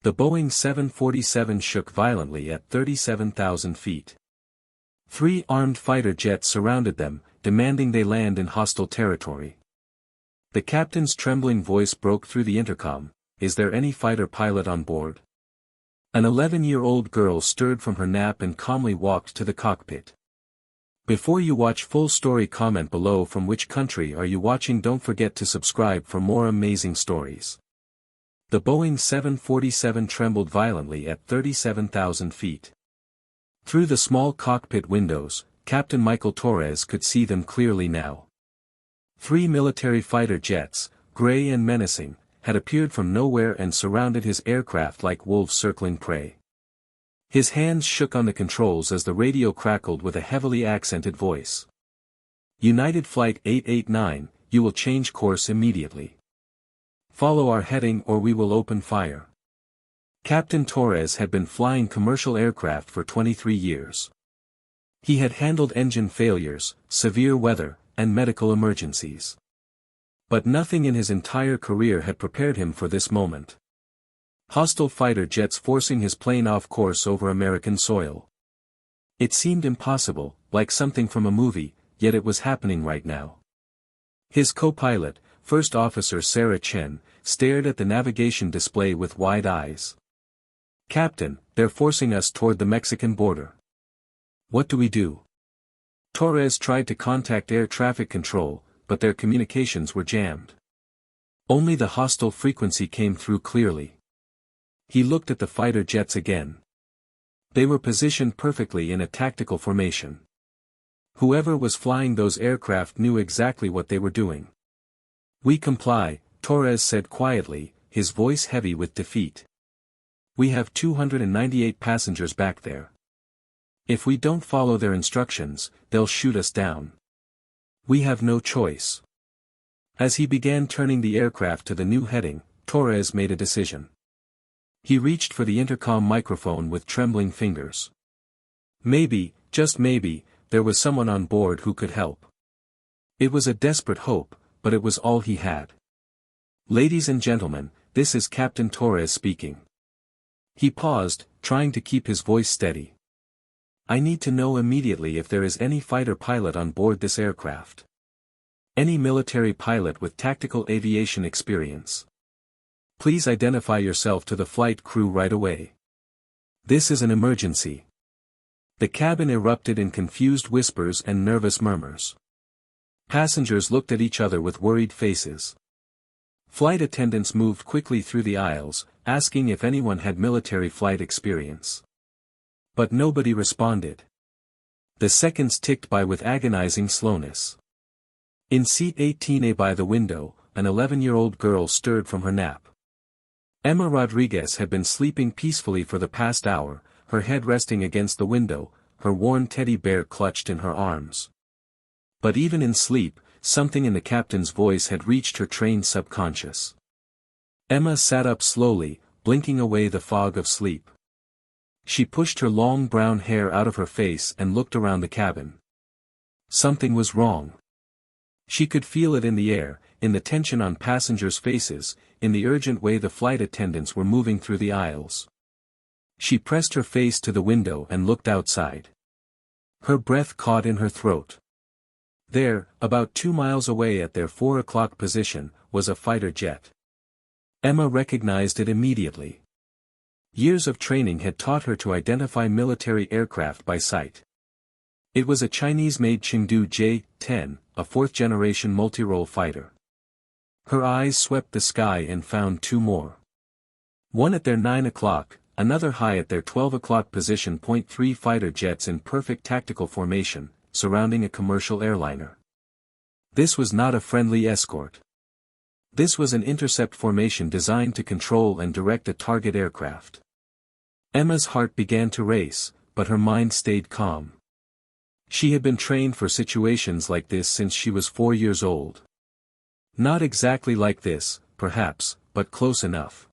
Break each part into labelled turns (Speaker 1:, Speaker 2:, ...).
Speaker 1: The Boeing 747 shook violently at 37,000 feet. 3 armed fighter jets surrounded them, demanding they land in hostile territory. The captain's trembling voice broke through the intercom, "Is there any fighter pilot on board?" An 11-year-old girl stirred from her nap and calmly walked to the cockpit. Before you watch full story, comment below from which country are you watching. Don't forget to subscribe for more amazing stories. The Boeing 747 trembled violently at 37,000 feet. Through the small cockpit windows, Captain Michael Torres could see them clearly now. 3 military fighter jets, gray and menacing, had appeared from nowhere and surrounded his aircraft like wolves circling prey. His hands shook on the controls as the radio crackled with a heavily accented voice. "United Flight 889, you will change course immediately. Follow our heading or we will open fire." Captain Torres had been flying commercial aircraft for 23 years. He had handled engine failures, severe weather, and medical emergencies. But nothing in his entire career had prepared him for this moment. Hostile fighter jets forcing his plane off course over American soil. It seemed impossible, like something from a movie, yet it was happening right now. His co-pilot, First Officer Sarah Chen, stared at the navigation display with wide eyes. "Captain, they're forcing us toward the Mexican border. What do we do?" Torres tried to contact air traffic control, but their communications were jammed. Only the hostile frequency came through clearly. He looked at the fighter jets again. They were positioned perfectly in a tactical formation. Whoever was flying those aircraft knew exactly what they were doing. "We comply," Torres said quietly, his voice heavy with defeat. "We have 298 passengers back there. If we don't follow their instructions, they'll shoot us down. We have no choice." As he began turning the aircraft to the new heading, Torres made a decision. He reached for the intercom microphone with trembling fingers. Maybe, just maybe, there was someone on board who could help. It was a desperate hope, but it was all he had. "Ladies and gentlemen, this is Captain Torres speaking." He paused, trying to keep his voice steady. "I need to know immediately if there is any fighter pilot on board this aircraft. Any military pilot with tactical aviation experience. Please identify yourself to the flight crew right away. This is an emergency." The cabin erupted in confused whispers and nervous murmurs. Passengers looked at each other with worried faces. Flight attendants moved quickly through the aisles, asking if anyone had military flight experience. But nobody responded. The seconds ticked by with agonizing slowness. In seat 18A by the window, an 11-year-old girl stirred from her nap. Emma Rodriguez had been sleeping peacefully for the past hour, her head resting against the window, her worn teddy bear clutched in her arms. But even in sleep, something in the captain's voice had reached her trained subconscious. Emma sat up slowly, blinking away the fog of sleep. She pushed her long brown hair out of her face and looked around the cabin. Something was wrong. She could feel it in the air, in the tension on passengers' faces, in the urgent way the flight attendants were moving through the aisles. She pressed her face to the window and looked outside. Her breath caught in her throat. There, about 2 miles away at their 4 o'clock position, was a fighter jet. Emma recognized it immediately. Years of training had taught her to identify military aircraft by sight. It was a Chinese-made Chengdu J-10, a 4th-generation multi-role fighter. Her eyes swept the sky and found 2 more. One at their 9 o'clock, another high at their 12 o'clock position. 3 fighter jets in perfect tactical formation, surrounding a commercial airliner. This was not a friendly escort. This was an intercept formation designed to control and direct a target aircraft. Emma's heart began to race, but her mind stayed calm. She had been trained for situations like this since she was 4 years old. Not exactly like this, perhaps, but close enough.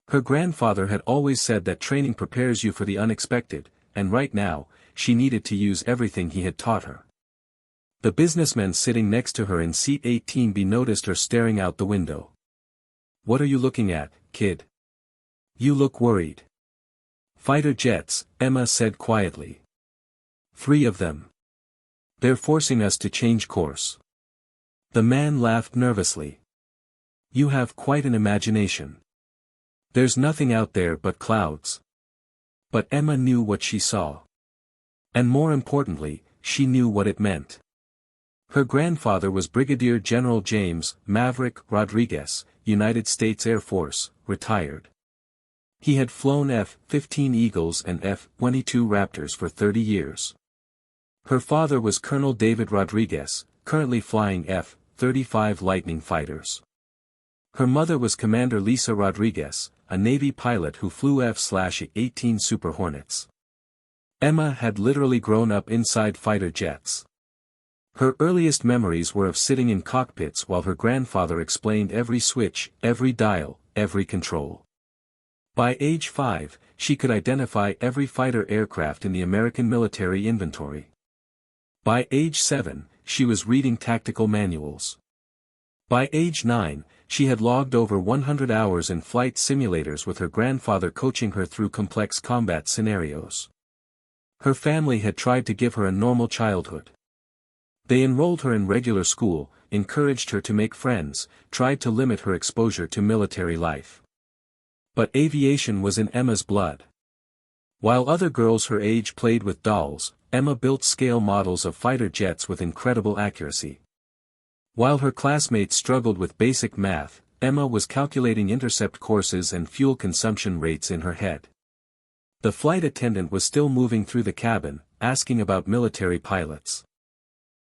Speaker 1: Her grandfather had always said that training prepares you for the unexpected, and right now, she needed to use everything he had taught her. The businessman sitting next to her in seat 18B noticed her staring out the window. "What are you looking at, kid? You look worried. Fighter jets, Emma said quietly. 3 of them. They're forcing us to change course. The man laughed nervously. You have quite an imagination. There's nothing out there but clouds. But Emma knew what she saw. And more importantly, she knew what it meant. Her grandfather was Brigadier General James Maverick Rodriguez, United States Air Force, retired. He had flown F-15 Eagles and F-22 Raptors for 30 years. Her father was Colonel David Rodriguez, currently flying F-35 Lightning fighters. Her mother was Commander Lisa Rodriguez, a Navy pilot who flew F-18 Super Hornets. Emma had literally grown up inside fighter jets. Her earliest memories were of sitting in cockpits while her grandfather explained every switch, every dial, every control. By age 5, she could identify every fighter aircraft in the American military inventory. By age 7, she was reading tactical manuals. By age 9, she had logged over 100 hours in flight simulators with her grandfather coaching her through complex combat scenarios. Her family had tried to give her a normal childhood. They enrolled her in regular school, encouraged her to make friends, tried to limit her exposure to military life. But aviation was in Emma's blood. While other girls her age played with dolls, Emma built scale models of fighter jets with incredible accuracy. While her classmates struggled with basic math, Emma was calculating intercept courses and fuel consumption rates in her head. The flight attendant was still moving through the cabin, asking about military pilots.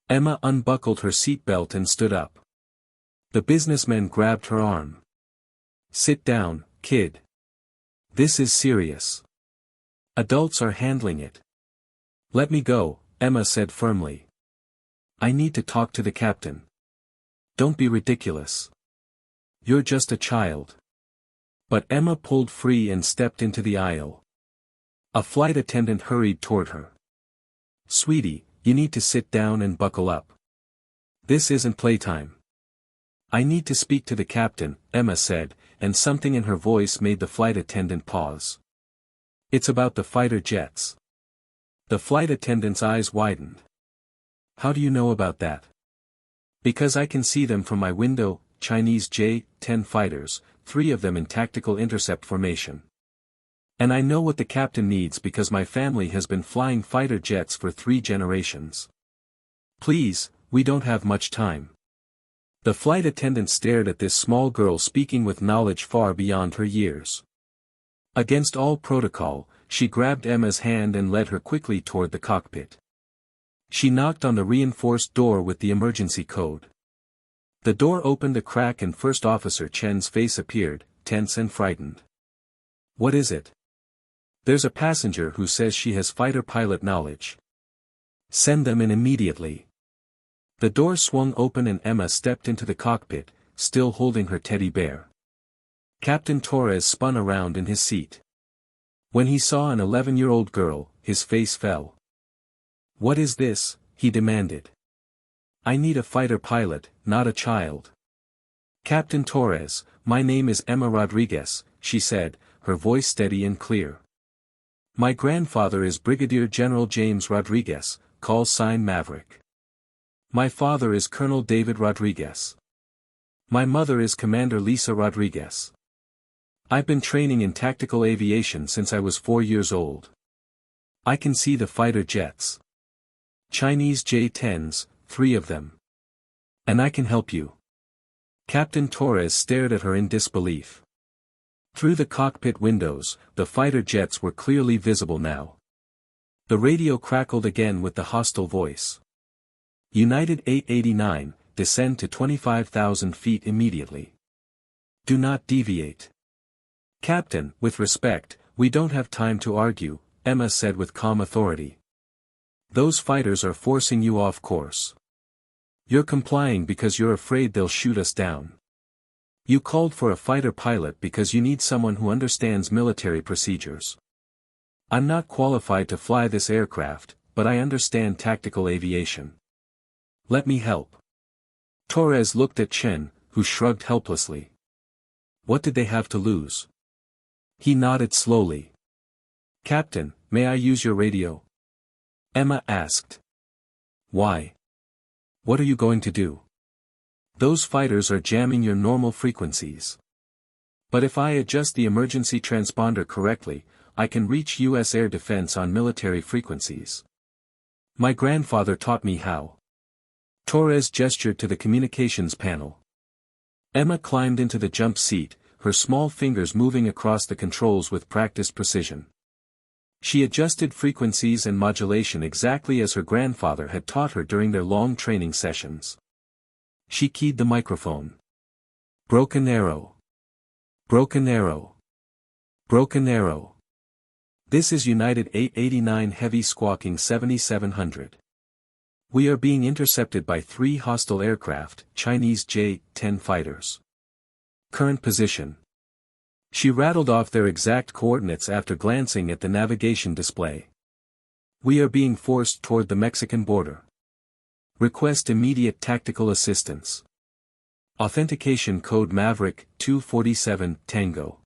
Speaker 1: Emma unbuckled her seatbelt and stood up. The businessman grabbed her arm. Sit down, kid. This is serious. Adults are handling it. Let me go, Emma said firmly. I need to talk to the captain. Don't be ridiculous. You're just a child. But Emma pulled free and stepped into the aisle. A flight attendant hurried toward her. Sweetie, you need to sit down and buckle up. This isn't playtime. I need to speak to the captain, Emma said, and something in her voice made the flight attendant pause. It's about the fighter jets. The flight attendant's eyes widened. How do you know about that? Because I can see them from my window, Chinese J-10 fighters, 3 of them in tactical intercept formation. And I know what the captain needs because my family has been flying fighter jets for 3 generations. Please, we don't have much time. The flight attendant stared at this small girl speaking with knowledge far beyond her years. Against all protocol, she grabbed Emma's hand and led her quickly toward the cockpit. She knocked on the reinforced door with the emergency code. The door opened a crack and First Officer Chen's face appeared, tense and frightened. What is it? There's a passenger who says she has fighter pilot knowledge. Send them in immediately. The door swung open and Emma stepped into the cockpit, still holding her teddy bear. Captain Torres spun around in his seat. When he saw an 11-year-old girl, his face fell. What is this? He demanded. I need a fighter pilot, not a child. Captain Torres, my name is Emma Rodriguez, she said, her voice steady and clear. My grandfather is Brigadier General James Rodriguez, call sign Maverick. My father is Colonel David Rodriguez. My mother is Commander Lisa Rodriguez. I've been training in tactical aviation since I was 4 years old. I can see the fighter jets. Chinese J-10s, 3 of them. And I can help you. Captain Torres stared at her in disbelief. Through the cockpit windows, the fighter jets were clearly visible now. The radio crackled again with the hostile voice. United 889, descend to 25,000 feet immediately. Do not deviate. Captain, with respect, we don't have time to argue, Emma said with calm authority. Those fighters are forcing you off course. You're complying because you're afraid they'll shoot us down. You called for a fighter pilot because you need someone who understands military procedures. I'm not qualified to fly this aircraft, but I understand tactical aviation. Let me help. Torres looked at Chen, who shrugged helplessly. What did they have to lose? He nodded slowly. "Captain, may I use your radio?" Emma asked. "Why? What are you going to do?" "Those fighters are jamming your normal frequencies. But if I adjust the emergency transponder correctly, I can reach U.S. air defense on military frequencies. My grandfather taught me how." Torres gestured to the communications panel. Emma climbed into the jump seat, her small fingers moving across the controls with practiced precision. She adjusted frequencies and modulation exactly as her grandfather had taught her during their long training sessions. She keyed the microphone. "Broken arrow. Broken arrow. Broken arrow. This is United 889 Heavy Squawking 7700. We are being intercepted by 3 hostile aircraft, Chinese J-10 fighters. Current position." She rattled off their exact coordinates after glancing at the navigation display. "We are being forced toward the Mexican border. Request immediate tactical assistance. Authentication code Maverick 247 Tango."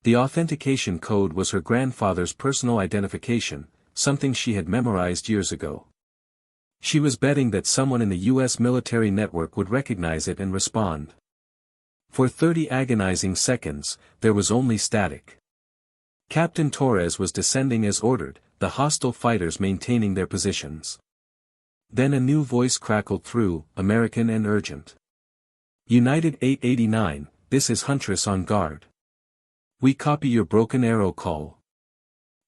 Speaker 1: The authentication code was her grandfather's personal identification, something she had memorized years ago. She was betting that someone in the U.S. military network would recognize it and respond. For 30 agonizing seconds, there was only static. Captain Torres was descending as ordered, the hostile fighters maintaining their positions. Then a new voice crackled through, American and urgent. "United 889, this is Huntress on guard. We copy your broken arrow call.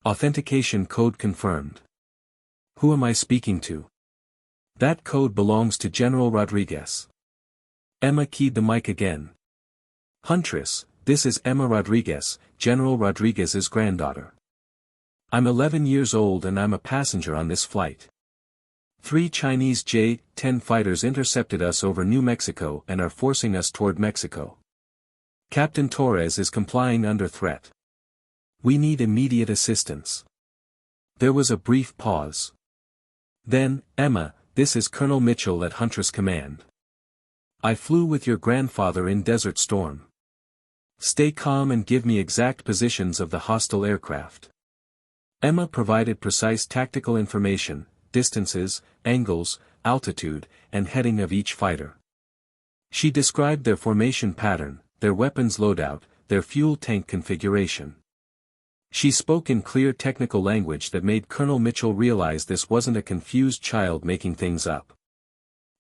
Speaker 1: Authentication code confirmed. Who am I speaking to?" "That code belongs to General Rodriguez." Emma keyed the mic again. "Huntress, this is Emma Rodriguez, General Rodriguez's granddaughter. I'm 11 years old and I'm a passenger on this flight. 3 Chinese J-10 fighters intercepted us over New Mexico and are forcing us toward Mexico. Captain Torres is complying under threat. We need immediate assistance." There was a brief pause. Then, "Emma, this is Colonel Mitchell at Huntress Command. I flew with your grandfather in Desert Storm. Stay calm and give me exact positions of the hostile aircraft." Emma provided precise tactical information, distances, angles, altitude, and heading of each fighter. She described their formation pattern, their weapons loadout, their fuel tank configuration. She spoke in clear technical language that made Colonel Mitchell realize this wasn't a confused child making things up.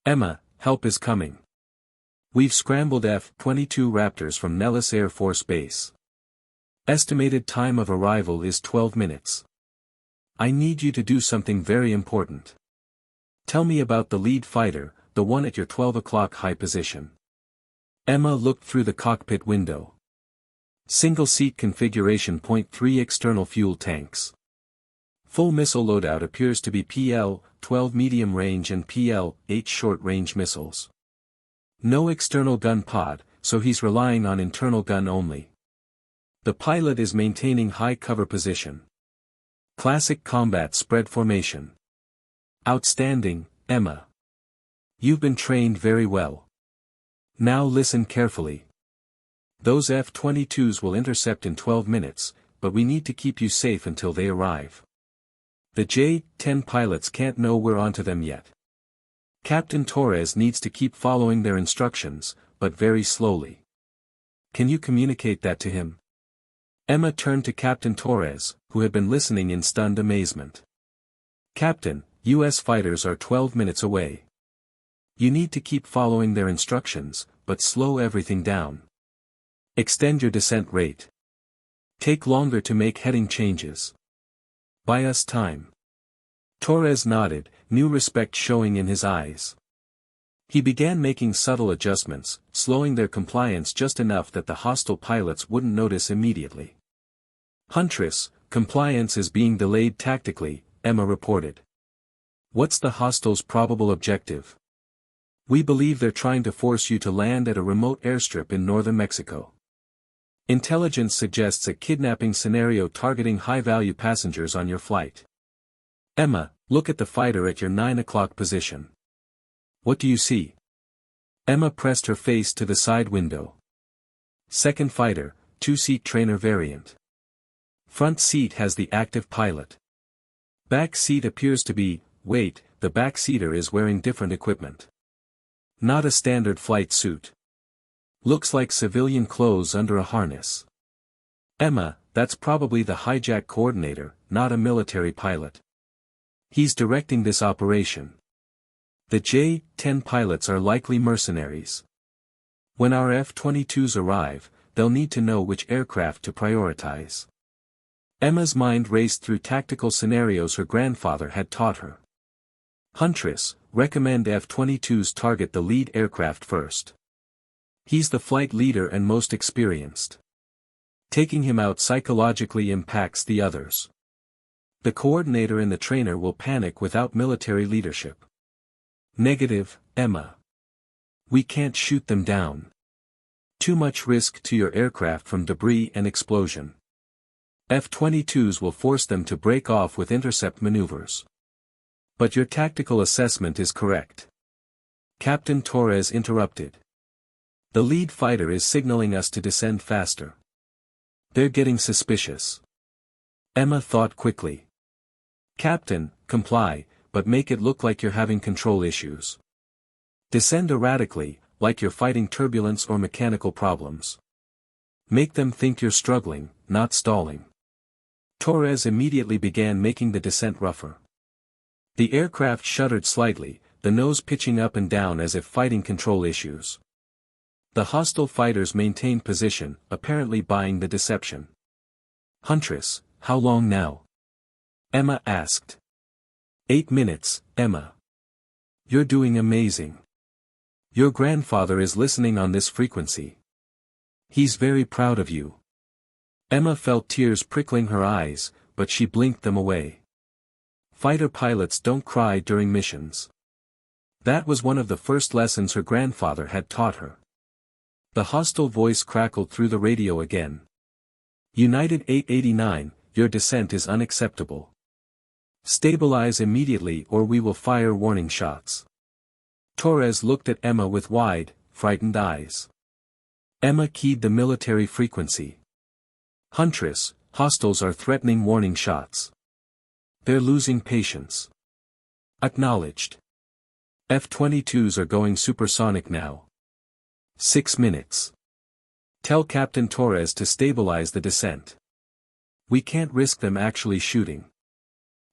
Speaker 1: "Emma, help is coming. We've scrambled F-22 Raptors from Nellis Air Force Base. Estimated time of arrival is 12 minutes. I need you to do something very important. Tell me about the lead fighter, the one at your 12 o'clock high position." Emma looked through the cockpit window. Single seat configuration. 3 external fuel tanks. Full missile loadout appears to be PL-12 medium range and PL-8 short range missiles. No external gun pod, so he's relying on internal gun only. The pilot is maintaining high cover position. Classic combat spread formation. Outstanding, Emma. You've been trained very well. Now listen carefully. Those F-22s will intercept in 12 minutes, but we need to keep you safe until they arrive. The J-10 pilots can't know we're onto them yet. Captain Torres needs to keep following their instructions, but very slowly. Can you communicate that to him? Emma turned to Captain Torres, who had been listening in stunned amazement. Captain, U.S. fighters are 12 minutes away. You need to keep following their instructions, but slow everything down. Extend your descent rate. Take longer to make heading changes. Buy us time. Torres nodded, new respect showing in his eyes. He began making subtle adjustments, slowing their compliance just enough that the hostile pilots wouldn't notice immediately. Huntress, compliance is being delayed tactically, Emma reported. What's the hostiles' probable objective? We believe they're trying to force you to land at a remote airstrip in northern Mexico. Intelligence suggests a kidnapping scenario targeting high-value passengers on your flight. Emma, look at the fighter at your 9 o'clock position. What do you see? Emma pressed her face to the side window. Second fighter, two-seat trainer variant. Front seat has the active pilot. Back seat appears to be, wait, the back seater is wearing different equipment. Not a standard flight suit. Looks like civilian clothes under a harness. Emma, that's probably the hijack coordinator, not a military pilot. He's directing this operation. The J-10 pilots are likely mercenaries. When our F-22s arrive, they'll need to know which aircraft to prioritize. Emma's mind raced through tactical scenarios her grandfather had taught her. Huntress, recommend F-22s target the lead aircraft first. He's the flight leader and most experienced. Taking him out psychologically impacts the others. The coordinator and the trainer will panic without military leadership. Negative, Emma. We can't shoot them down. Too much risk to your aircraft from debris and explosion. F-22s will force them to break off with intercept maneuvers. But your tactical assessment is correct. Captain Torres interrupted. The lead fighter is signaling us to descend faster. They're getting suspicious. Emma thought quickly. Captain, comply, but make it look like you're having control issues. Descend erratically, like you're fighting turbulence or mechanical problems. Make them think you're struggling, not stalling. Torres immediately began making the descent rougher. The aircraft shuddered slightly, the nose pitching up and down as if fighting control issues. The hostile fighters maintained position, apparently buying the deception. Huntress, how long now? Emma asked. 8 minutes, Emma. You're doing amazing. Your grandfather is listening on this frequency. He's very proud of you. Emma felt tears prickling her eyes, but she blinked them away. Fighter pilots don't cry during missions. That was one of the first lessons her grandfather had taught her. The hostile voice crackled through the radio again. United 889, your descent is unacceptable. Stabilize immediately or we will fire warning shots. Torres looked at Emma with wide, frightened eyes. Emma keyed the military frequency. Huntress, hostiles are threatening warning shots. They're losing patience. Acknowledged. F-22s are going supersonic now. 6 minutes. Tell Captain Torres to stabilize the descent. We can't risk them actually shooting.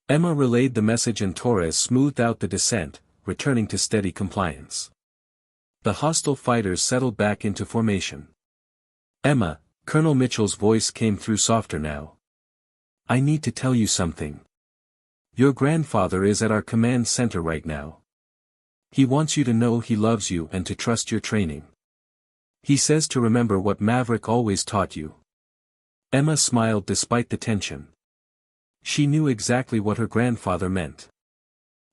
Speaker 1: Emma relayed the message and Torres smoothed out the descent, returning to steady compliance. The hostile fighters settled back into formation. Emma, Colonel Mitchell's voice came through softer now. I need to tell you something. Your grandfather is at our command center right now. He wants you to know he loves you and to trust your training. He says to remember what Maverick always taught you. Emma smiled despite the tension. She knew exactly what her grandfather meant.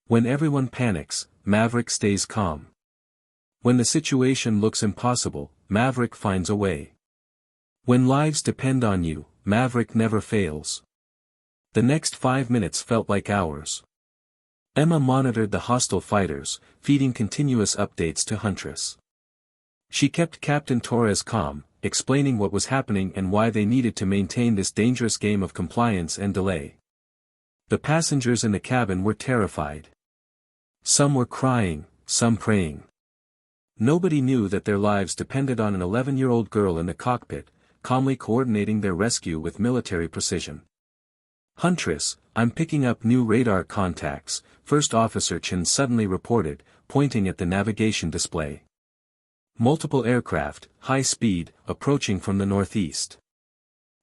Speaker 1: When everyone panics, Maverick stays calm. When the situation looks impossible, Maverick finds a way. When lives depend on you, Maverick never fails. The next 5 minutes felt like hours. Emma monitored the hostile fighters, feeding continuous updates to Huntress. She kept Captain Torres calm, explaining what was happening and why they needed to maintain this dangerous game of compliance and delay. The passengers in the cabin were terrified. Some were crying, some praying. Nobody knew that their lives depended on an 11-year-old girl in the cockpit, calmly coordinating their rescue with military precision. Huntress, I'm picking up new radar contacts, First Officer Chen suddenly reported, pointing at the navigation display. Multiple aircraft, high speed, approaching from the northeast.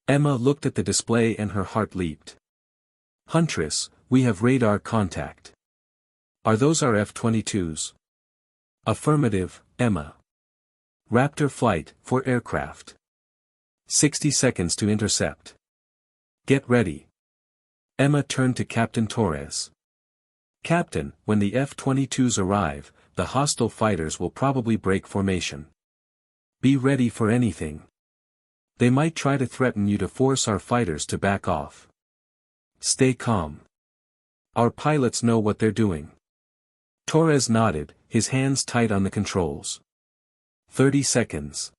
Speaker 1: Emma looked at the display and her heart leaped. Huntress, we have radar contact. Are those our F-22s? Affirmative, Emma. Raptor flight, 4 aircraft. 60 seconds to intercept. Get ready. Emma turned to Captain Torres. Captain, when the F-22s arrive, the hostile fighters will probably break formation. Be ready for anything. They might try to threaten you to force our fighters to back off. Stay calm. Our pilots know what they're doing. Torres nodded, his hands tight on the controls. 30 seconds.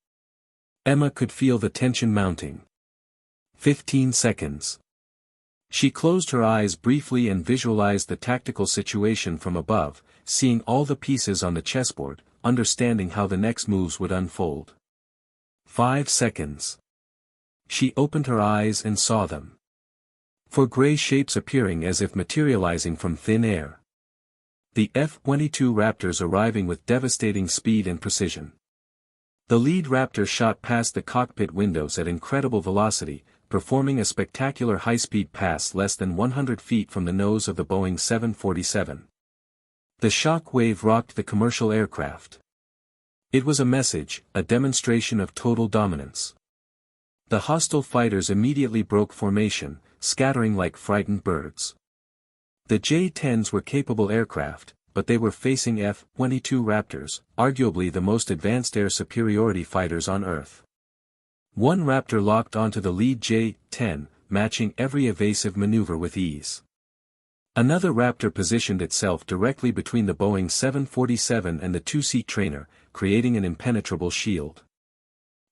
Speaker 1: Emma could feel the tension mounting. 15 seconds. She closed her eyes briefly and visualized the tactical situation from above, seeing all the pieces on the chessboard, understanding how the next moves would unfold. 5 seconds. She opened her eyes and saw them. 4 gray shapes appearing as if materializing from thin air. The F-22 Raptors arriving with devastating speed and precision. The lead Raptor shot past the cockpit windows at incredible velocity, performing a spectacular high-speed pass less than 100 feet from the nose of the Boeing 747. The shock wave rocked the commercial aircraft. It was a message, a demonstration of total dominance. The hostile fighters immediately broke formation, scattering like frightened birds. The J-10s were capable aircraft, but they were facing F-22 Raptors, arguably the most advanced air superiority fighters on Earth. One Raptor locked onto the lead J-10, matching every evasive maneuver with ease. Another Raptor positioned itself directly between the Boeing 747 and the two-seat trainer, creating an impenetrable shield.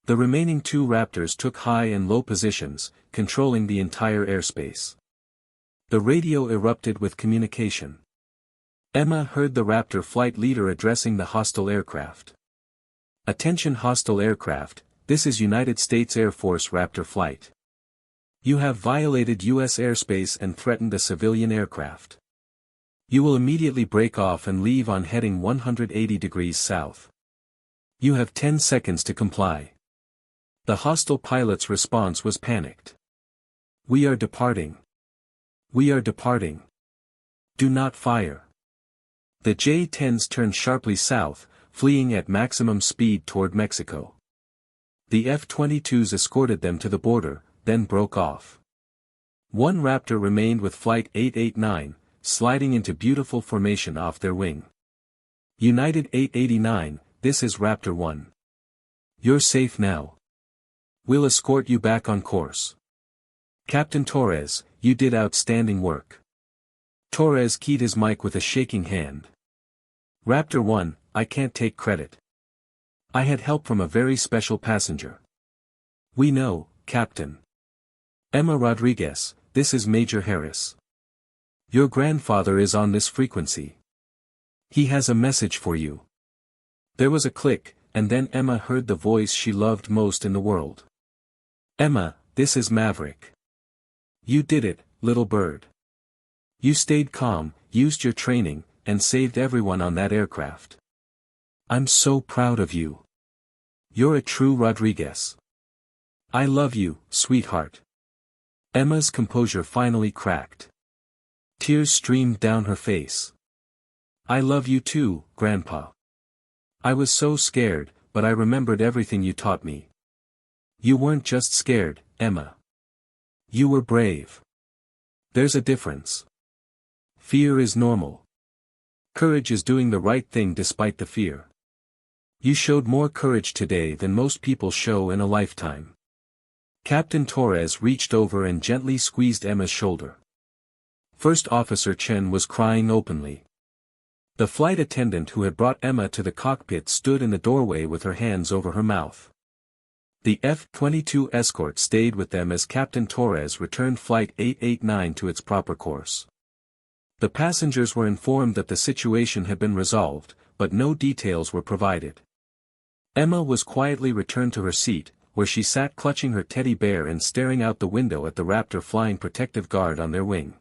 Speaker 1: The remaining 2 Raptors took high and low positions, controlling the entire airspace. The radio erupted with communication. Emma heard the Raptor flight leader addressing the hostile aircraft. "Attention hostile aircraft, this is United States Air Force Raptor flight. You have violated U.S. airspace and threatened a civilian aircraft. You will immediately break off and leave on heading 180 degrees south. You have 10 seconds to comply." The hostile pilot's response was panicked. "We are departing. We are departing. Do not fire." The J-10s turned sharply south, fleeing at maximum speed toward Mexico. The F-22s escorted them to the border, then broke off. One Raptor remained with Flight 889, sliding into beautiful formation off their wing. "United 889, this is Raptor 1. You're safe now. We'll escort you back on course. Captain Torres, you did outstanding work." Torres keyed his mic with a shaking hand. "Raptor 1, I can't take credit. I had help from a very special passenger." "We know, Captain." "Emma Rodriguez, this is Major Harris. Your grandfather is on this frequency. He has a message for you." There was a click, and then Emma heard the voice she loved most in the world. "Emma, this is Maverick. You did it, little bird. You stayed calm, used your training, and saved everyone on that aircraft. I'm so proud of you. You're a true Rodriguez. I love you, sweetheart." Emma's composure finally cracked. Tears streamed down her face. "I love you too, Grandpa. I was so scared, but I remembered everything you taught me. You weren't just scared, Emma. You were brave. There's a difference. Fear is normal. Courage is doing the right thing despite the fear. You showed more courage today than most people show in a lifetime." Captain Torres reached over and gently squeezed Emma's shoulder. First Officer Chen was crying openly. The flight attendant who had brought Emma to the cockpit stood in the doorway with her hands over her mouth. The F-22 escort stayed with them as Captain Torres returned Flight 889 to its proper course. The passengers were informed that the situation had been resolved, but no details were provided. Emma was quietly returned to her seat, where she sat clutching her teddy bear and staring out the window at the Raptor flying protective guard on their wing.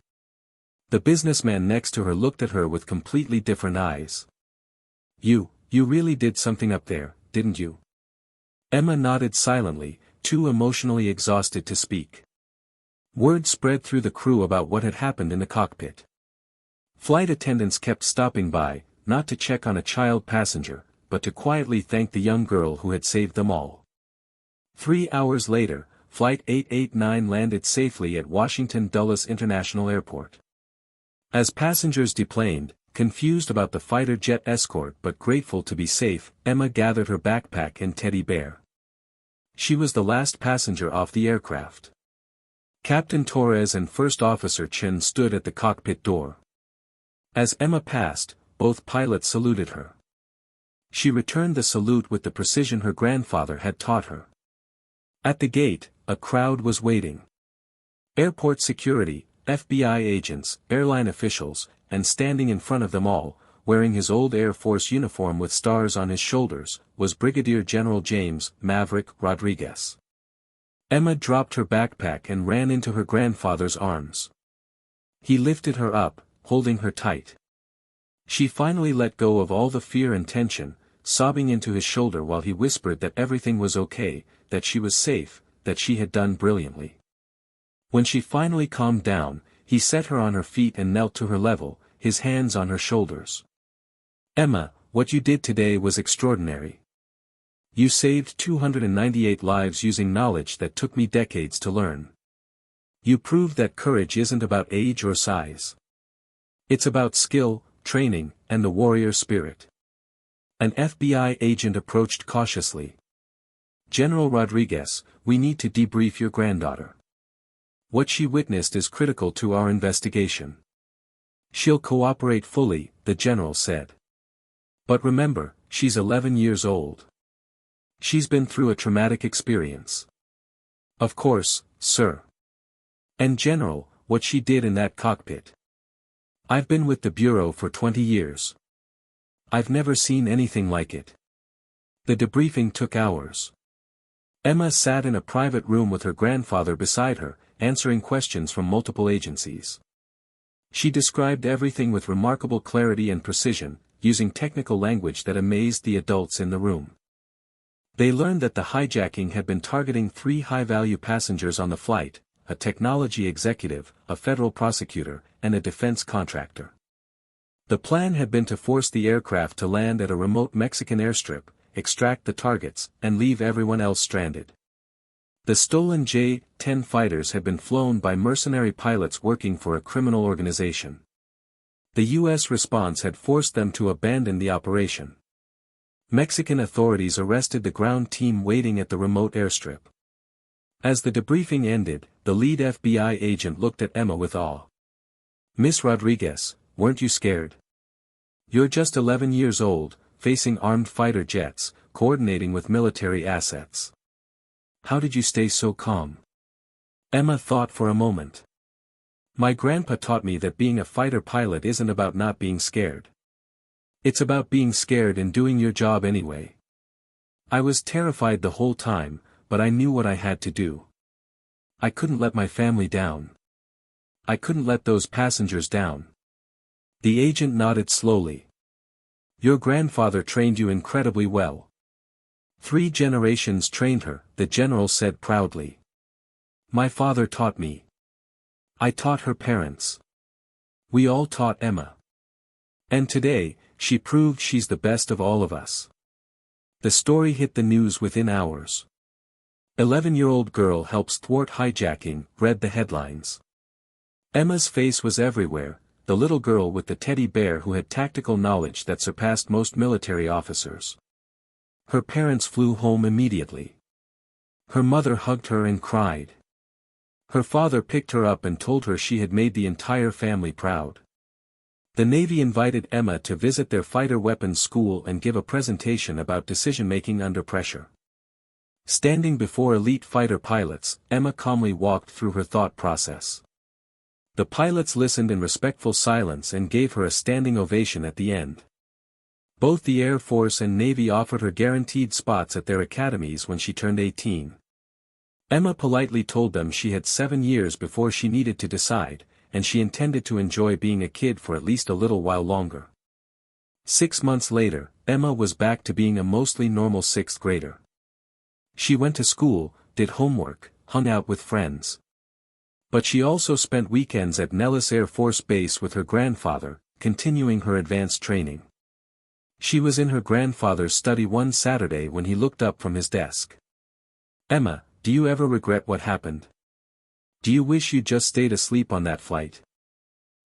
Speaker 1: The businessman next to her looked at her with completely different eyes. You really did something up there, didn't you?" Emma nodded silently, too emotionally exhausted to speak. Word spread through the crew about what had happened in the cockpit. Flight attendants kept stopping by, not to check on a child passenger, but to quietly thank the young girl who had saved them all. 3 hours later, Flight 889 landed safely at Washington Dulles International Airport. As passengers deplaned, confused about the fighter jet escort but grateful to be safe, Emma gathered her backpack and teddy bear. She was the last passenger off the aircraft. Captain Torres and First Officer Chen stood at the cockpit door. As Emma passed, both pilots saluted her. She returned the salute with the precision her grandfather had taught her. At the gate, a crowd was waiting. Airport security, FBI agents, airline officials, and standing in front of them all, wearing his old Air Force uniform with stars on his shoulders, was Brigadier General James Maverick Rodriguez. Emma dropped her backpack and ran into her grandfather's arms. He lifted her up, holding her tight. She finally let go of all the fear and tension, sobbing into his shoulder while he whispered that everything was okay, that she was safe, that she had done brilliantly. When she finally calmed down, he set her on her feet and knelt to her level, his hands on her shoulders. "Emma, what you did today was extraordinary. You saved 298 lives using knowledge that took me decades to learn. You proved that courage isn't about age or size. It's about skill, training, and the warrior spirit." An FBI agent approached cautiously. "General Rodriguez, we need to debrief your granddaughter. What she witnessed is critical to our investigation." "She'll cooperate fully," the general said. "But remember, she's 11 years old. She's been through a traumatic experience." "Of course, sir. And General, what she did in that cockpit. I've been with the Bureau for 20 years. I've never seen anything like it." The debriefing took hours. Emma sat in a private room with her grandfather beside her, answering questions from multiple agencies. She described everything with remarkable clarity and precision, using technical language that amazed the adults in the room. They learned that the hijacking had been targeting 3 high-value passengers on the flight: a technology executive, a federal prosecutor, and a defense contractor. The plan had been to force the aircraft to land at a remote Mexican airstrip, extract the targets, and leave everyone else stranded. The stolen J-10 fighters had been flown by mercenary pilots working for a criminal organization. The U.S. response had forced them to abandon the operation. Mexican authorities arrested the ground team waiting at the remote airstrip. As the debriefing ended, the lead FBI agent looked at Emma with awe. "Miss Rodriguez, weren't you scared? You're just 11 years old, facing armed fighter jets, coordinating with military assets. How did you stay so calm?" Emma thought for a moment. "My grandpa taught me that being a fighter pilot isn't about not being scared. It's about being scared and doing your job anyway. I was terrified the whole time, but I knew what I had to do. I couldn't let my family down. I couldn't let those passengers down." The agent nodded slowly. "Your grandfather trained you incredibly well. 3 generations trained her," the general said proudly. "My father taught me. I taught her parents. We all taught Emma. And today, she proved she's the best of all of us." The story hit the news within hours. "11-year-old girl helps thwart hijacking," read the headlines. Emma's face was everywhere, the little girl with the teddy bear who had tactical knowledge that surpassed most military officers. Her parents flew home immediately. Her mother hugged her and cried. Her father picked her up and told her she had made the entire family proud. The Navy invited Emma to visit their fighter weapons school and give a presentation about decision-making under pressure. Standing before elite fighter pilots, Emma calmly walked through her thought process. The pilots listened in respectful silence and gave her a standing ovation at the end. Both the Air Force and Navy offered her guaranteed spots at their academies when she turned 18. Emma politely told them she had 7 years before she needed to decide, and she intended to enjoy being a kid for at least a little while longer. 6 months later, Emma was back to being a mostly normal 6th grader. She went to school, did homework, hung out with friends. But she also spent weekends at Nellis Air Force Base with her grandfather, continuing her advanced training. She was in her grandfather's study one Saturday when he looked up from his desk. "Emma, do you ever regret what happened? Do you wish you'd just stayed asleep on that flight?"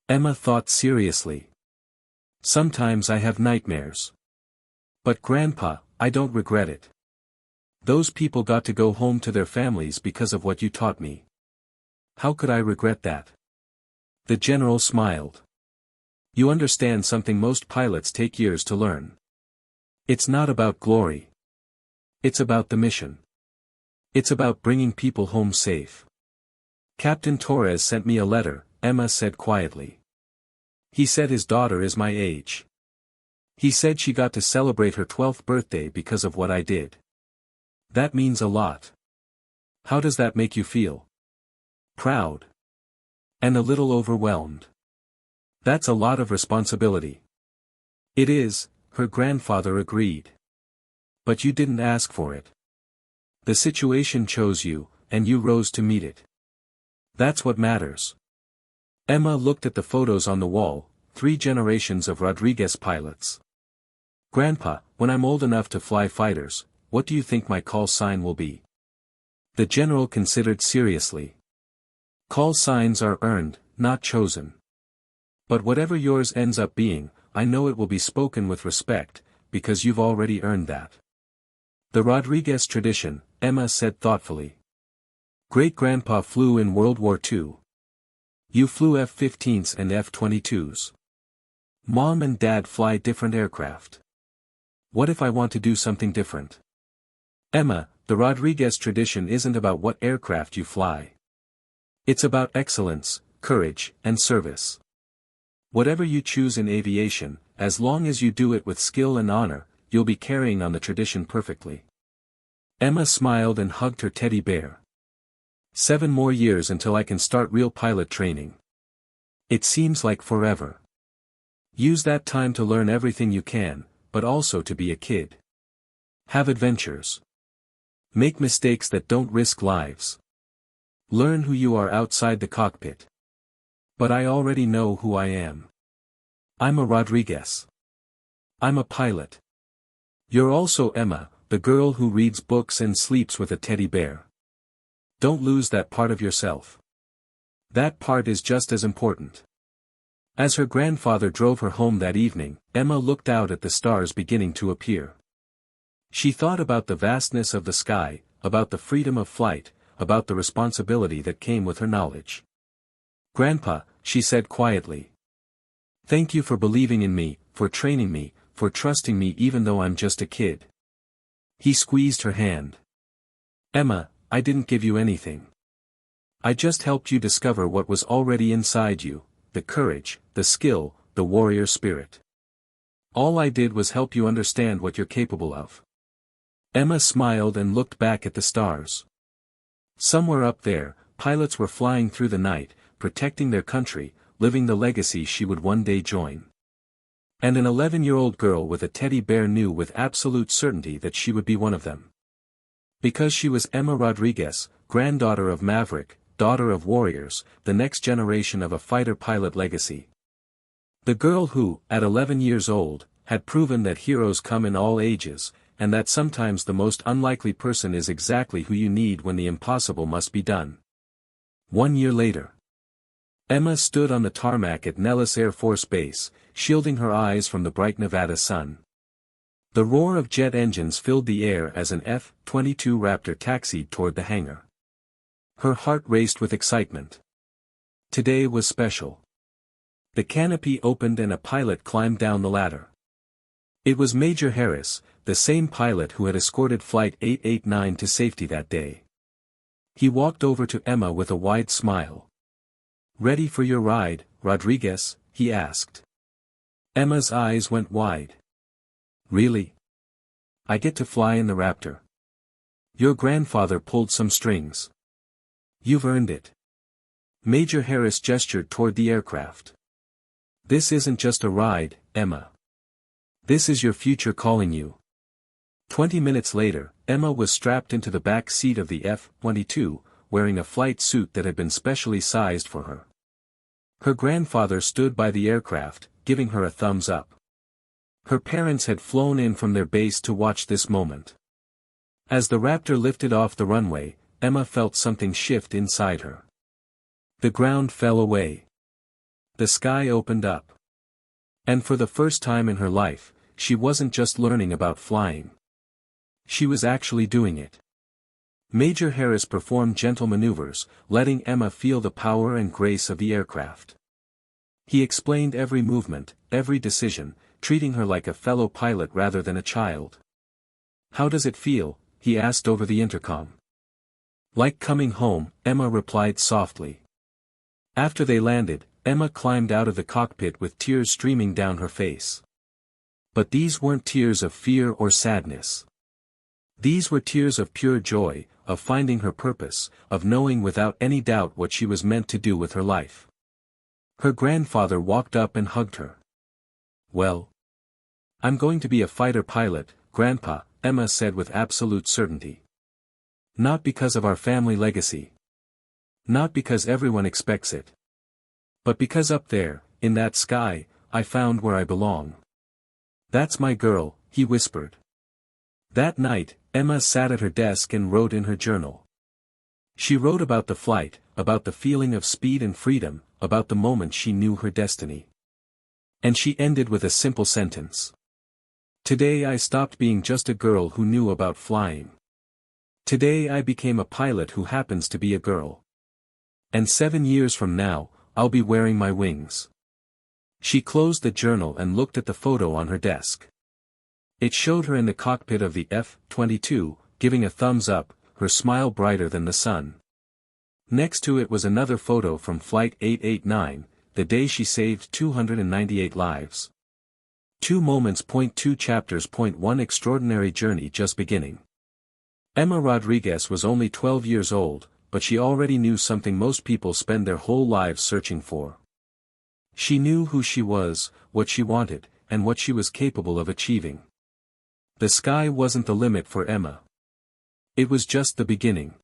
Speaker 1: Emma thought seriously. "Sometimes I have nightmares. But Grandpa, I don't regret it. Those people got to go home to their families because of what you taught me. How could I regret that?" The general smiled. "You understand something most pilots take years to learn. It's not about glory. It's about the mission. It's about bringing people home safe. Captain Torres sent me a letter, Emma said quietly. He said his daughter is my age. He said she got to celebrate her 12th birthday because of what I did. That means a lot. How does that make you feel? Proud. And a little overwhelmed. That's a lot of responsibility. It is, her grandfather agreed. But you didn't ask for it. The situation chose you, and you rose to meet it. That's what matters. Emma looked at the photos on the wall, 3 generations of Rodriguez pilots. Grandpa, when I'm old enough to fly fighters, what do you think my call sign will be? The general considered seriously. Call signs are earned, not chosen. But whatever yours ends up being, I know it will be spoken with respect, because you've already earned that. The Rodriguez tradition, Emma said thoughtfully. Great-grandpa flew in World War II. You flew F-15s and F-22s. Mom and Dad fly different aircraft. What if I want to do something different? Emma, the Rodriguez tradition isn't about what aircraft you fly. It's about excellence, courage, and service. Whatever you choose in aviation, as long as you do it with skill and honor, you'll be carrying on the tradition perfectly. Emma smiled and hugged her teddy bear. 7 more years until I can start real pilot training. It seems like forever. Use that time to learn everything you can, but also to be a kid. Have adventures. Make mistakes that don't risk lives. Learn who you are outside the cockpit. But I already know who I am. I'm a Rodriguez. I'm a pilot. You're also Emma, the girl who reads books and sleeps with a teddy bear. Don't lose that part of yourself. That part is just as important. As her grandfather drove her home that evening, Emma looked out at the stars beginning to appear. She thought about the vastness of the sky, about the freedom of flight, about the responsibility that came with her knowledge. Grandpa, she said quietly. Thank you for believing in me, for training me, for trusting me even though I'm just a kid. He squeezed her hand. Emma, I didn't give you anything. I just helped you discover what was already inside you, the courage, the skill, the warrior spirit. All I did was help you understand what you're capable of. Emma smiled and looked back at the stars. Somewhere up there, pilots were flying through the night, protecting their country, living the legacy she would one day join. And an 11-year-old girl with a teddy bear knew with absolute certainty that she would be one of them. Because she was Emma Rodriguez, granddaughter of Maverick, daughter of warriors, the next generation of a fighter pilot legacy. The girl who, at 11 years old, had proven that heroes come in all ages, and that sometimes the most unlikely person is exactly who you need when the impossible must be done. 1 year later. Emma stood on the tarmac at Nellis Air Force Base, shielding her eyes from the bright Nevada sun. The roar of jet engines filled the air as an F-22 Raptor taxied toward the hangar. Her heart raced with excitement. Today was special. The canopy opened and a pilot climbed down the ladder. It was Major Harris, the same pilot who had escorted Flight 889 to safety that day. He walked over to Emma with a wide smile. Ready for your ride, Rodriguez? He asked. Emma's eyes went wide. Really? I get to fly in the Raptor. Your grandfather pulled some strings. You've earned it. Major Harris gestured toward the aircraft. This isn't just a ride, Emma. This is your future calling you. 20 minutes later, Emma was strapped into the back seat of the F-22, wearing a flight suit that had been specially sized for her. Her grandfather stood by the aircraft, giving her a thumbs up. Her parents had flown in from their base to watch this moment. As the Raptor lifted off the runway, Emma felt something shift inside her. The ground fell away. The sky opened up. And for the first time in her life, she wasn't just learning about flying. She was actually doing it. Major Harris performed gentle maneuvers, letting Emma feel the power and grace of the aircraft. He explained every movement, every decision, treating her like a fellow pilot rather than a child. How does it feel? He asked over the intercom. Like coming home, Emma replied softly. After they landed, Emma climbed out of the cockpit with tears streaming down her face. But these weren't tears of fear or sadness. These were tears of pure joy, of finding her purpose, of knowing without any doubt what she was meant to do with her life. Her grandfather walked up and hugged her. "Well, I'm going to be a fighter pilot, Grandpa," Emma said with absolute certainty. "Not because of our family legacy. Not because everyone expects it. But because up there, in that sky, I found where I belong. That's my girl," he whispered. That night, Emma sat at her desk and wrote in her journal. She wrote about the flight, about the feeling of speed and freedom, about the moment she knew her destiny. And she ended with a simple sentence. "Today I stopped being just a girl who knew about flying. Today I became a pilot who happens to be a girl. And 7 years from now, I'll be wearing my wings." She closed the journal and looked at the photo on her desk. It showed her in the cockpit of the F-22, giving a thumbs up, her smile brighter than the sun. Next to it was another photo from Flight 889, the day she saved 298 lives. 2 moments. 2 chapters. 1 Extraordinary journey just beginning. Emma Rodriguez was only 12 years old, but she already knew something most people spend their whole lives searching for. She knew who she was, what she wanted, and what she was capable of achieving. The sky wasn't the limit for Emma. It was just the beginning.